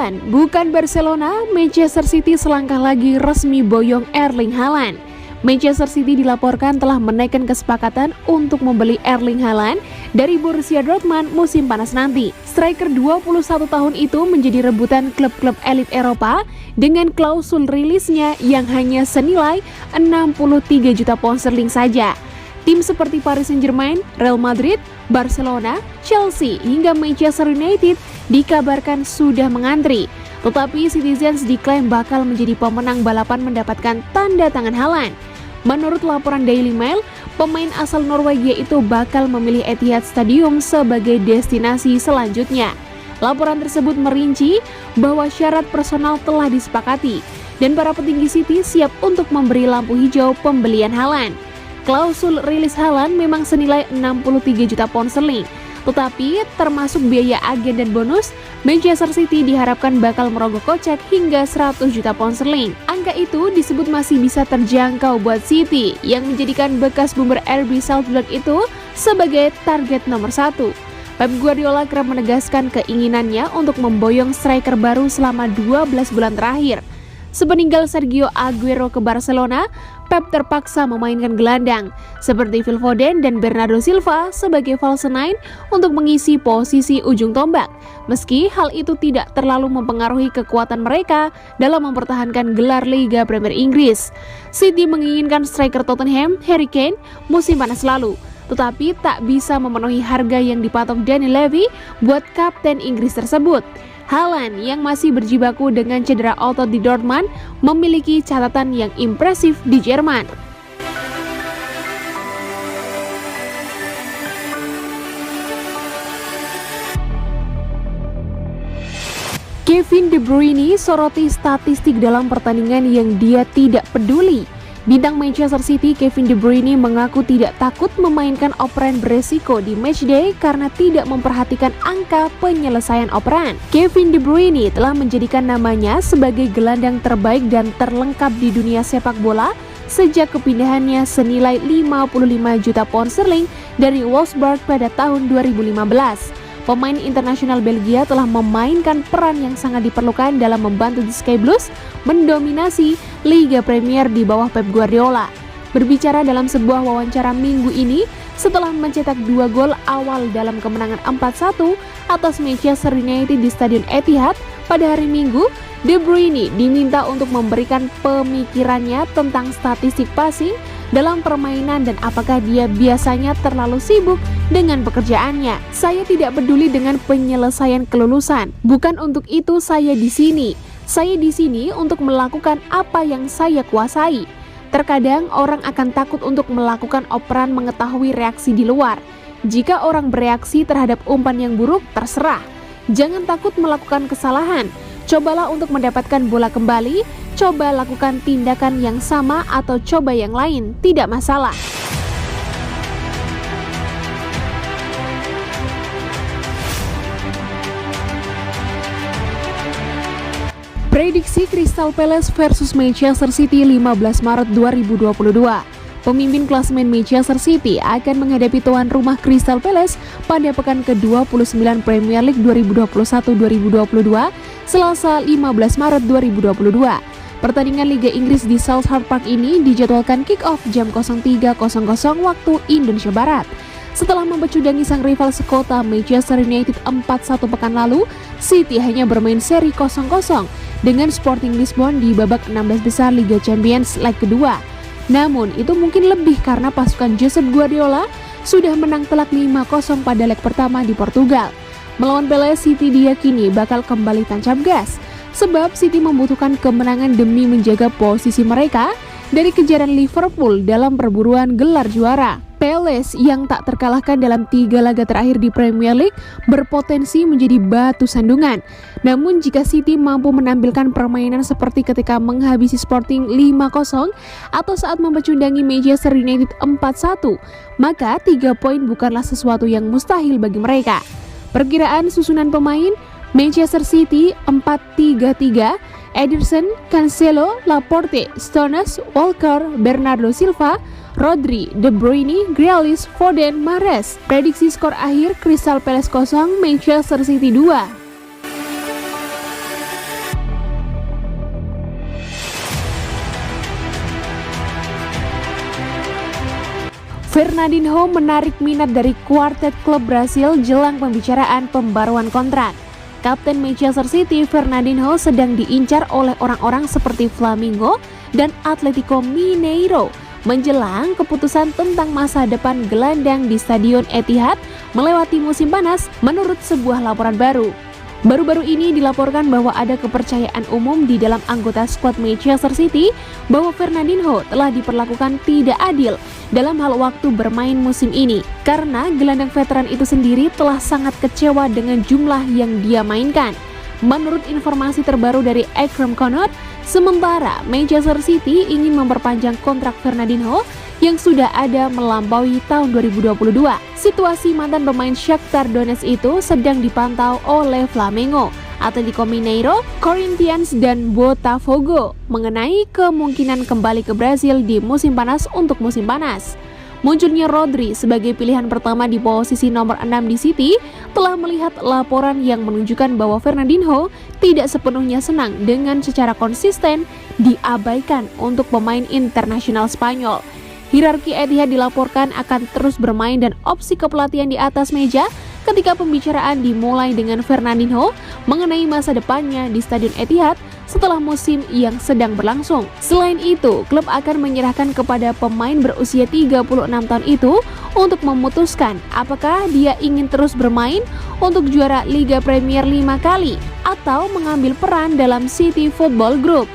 Haaland, bukan Barcelona, Manchester City selangkah lagi resmi boyong Erling Haaland. Manchester City dilaporkan telah menaikkan kesepakatan untuk membeli Erling Haaland dari Borussia Dortmund musim panas nanti. Striker 21 tahun itu menjadi rebutan klub-klub elit Eropa dengan klausul rilisnya yang hanya senilai 63 juta pound sterling saja. Tim seperti Paris Saint-Germain, Real Madrid, Barcelona, Chelsea hingga Manchester United dikabarkan sudah mengantri. Tetapi Citizens diklaim bakal menjadi pemenang balapan mendapatkan tanda tangan Haaland. Menurut laporan Daily Mail, pemain asal Norwegia itu bakal memilih Etihad Stadium sebagai destinasi selanjutnya. Laporan tersebut merinci bahwa syarat personal telah disepakati dan para petinggi City siap untuk memberi lampu hijau pembelian Haaland. Klausul rilis Haaland memang senilai 63 juta pound sterling, tetapi termasuk biaya agen dan bonus, Manchester City diharapkan bakal merogoh kocek hingga 100 juta pound sterling. Angka itu disebut masih bisa terjangkau buat City, yang menjadikan bekas boomer RB Salzburg itu sebagai target nomor 1. Pep Guardiola kerap menegaskan keinginannya untuk memboyong striker baru selama 12 bulan terakhir. Sepeninggal Sergio Aguero ke Barcelona, Pep terpaksa memainkan gelandang seperti Phil Foden dan Bernardo Silva sebagai false nine untuk mengisi posisi ujung tombak. Meski hal itu tidak terlalu mempengaruhi kekuatan mereka dalam mempertahankan gelar Liga Premier Inggris. City menginginkan striker Tottenham, Harry Kane, musim panas lalu, tetapi tak bisa memenuhi harga yang dipatok Daniel Levy buat kapten Inggris tersebut. Haaland yang masih berjibaku dengan cedera otot di Dortmund memiliki catatan yang impresif di Jerman. Kevin De Bruyne soroti statistik dalam pertandingan yang dia tidak peduli. Bintang Manchester City Kevin De Bruyne mengaku tidak takut memainkan operan beresiko di matchday karena tidak memperhatikan angka penyelesaian operan. Kevin De Bruyne telah menjadikan namanya sebagai gelandang terbaik dan terlengkap di dunia sepak bola sejak kepindahannya senilai 55 juta pound sterling dari Wolfsburg pada tahun 2015. Pemain internasional Belgia telah memainkan peran yang sangat diperlukan dalam membantu The Sky Blues mendominasi Liga Premier di bawah Pep Guardiola. Berbicara dalam sebuah wawancara minggu ini, setelah mencetak 2 gol awal dalam kemenangan 4-1 atas Manchester United di Stadion Etihad pada hari Minggu, De Bruyne diminta untuk memberikan pemikirannya tentang statistik passing dalam permainan dan apakah dia biasanya terlalu sibuk dengan pekerjaannya. Saya tidak peduli dengan penyelesaian kelulusan. Bukan untuk itu saya di sini. Saya di sini untuk melakukan apa yang saya kuasai. Terkadang orang akan takut untuk melakukan operan mengetahui reaksi di luar. Jika orang bereaksi terhadap umpan yang buruk, terserah. Jangan takut melakukan kesalahan. Cobalah untuk mendapatkan bola kembali, coba lakukan tindakan yang sama atau coba yang lain, tidak masalah. Prediksi Crystal Palace versus Manchester City 15 Maret 2022. Pemimpin klasemen Manchester City akan menghadapi tuan rumah Crystal Palace pada pekan ke-29 Premier League 2021-2022 Selasa 15 Maret 2022. Pertandingan Liga Inggris di Selhurst Park ini dijadwalkan kick-off jam 03.00 waktu Indonesia Barat. Setelah mempecudangi sang rival sekota Manchester United 4-1 pekan lalu, City hanya bermain seri 0-0 dengan Sporting Lisbon di babak 16 besar Liga Champions leg kedua. Namun itu mungkin lebih karena pasukan Josep Guardiola sudah menang telak 5-0 pada leg pertama di Portugal. Melawan Palace, City diyakini bakal kembali tancap gas, sebab City membutuhkan kemenangan demi menjaga posisi mereka dari kejaran Liverpool dalam perburuan gelar juara. Palace yang tak terkalahkan dalam 3 laga terakhir di Premier League berpotensi menjadi batu sandungan. Namun jika City mampu menampilkan permainan seperti ketika menghabisi Sporting 5-0 atau saat memecundangi Manchester United 4-1, maka 3 poin bukanlah sesuatu yang mustahil bagi mereka. Perkiraan susunan pemain: Manchester City 4-3-3, Ederson, Cancelo, Laporte, Stones, Walker, Bernardo Silva, Rodri, De Bruyne, Grealish, Foden, Mahrez. Prediksi skor akhir: Crystal Palace 0, Manchester City 2. Fernandinho menarik minat dari kuartet klub Brasil jelang pembicaraan pembaruan kontrak. Kapten Manchester City Fernandinho sedang diincar oleh orang-orang seperti Flamengo dan Atletico Mineiro menjelang keputusan tentang masa depan gelandang di Stadion Etihad melewati musim panas menurut sebuah laporan baru. Baru-baru ini dilaporkan bahwa ada kepercayaan umum di dalam anggota skuad Manchester City bahwa Fernandinho telah diperlakukan tidak adil dalam hal waktu bermain musim ini karena gelandang veteran itu sendiri telah sangat kecewa dengan jumlah yang dia mainkan. Menurut informasi terbaru dari Akram Conor, sementara Manchester City ingin memperpanjang kontrak Fernandinho yang sudah ada melampaui tahun 2022. Situasi mantan pemain Shakhtar Donetsk itu sedang dipantau oleh Flamengo, Atletico Mineiro, Corinthians, dan Botafogo mengenai kemungkinan kembali ke Brasil di musim panas untuk musim panas. Munculnya Rodri sebagai pilihan pertama di posisi nomor 6 di City telah melihat laporan yang menunjukkan bahwa Fernandinho tidak sepenuhnya senang dengan secara konsisten diabaikan untuk pemain internasional Spanyol. Hierarki Etihad dilaporkan akan terus bermain dan opsi kepelatihan di atas meja ketika pembicaraan dimulai dengan Fernandinho mengenai masa depannya di Stadion Etihad setelah musim yang sedang berlangsung. Selain itu, klub akan menyerahkan kepada pemain berusia 36 tahun itu untuk memutuskan apakah dia ingin terus bermain untuk juara Liga Premier 5 kali atau mengambil peran dalam City Football Group.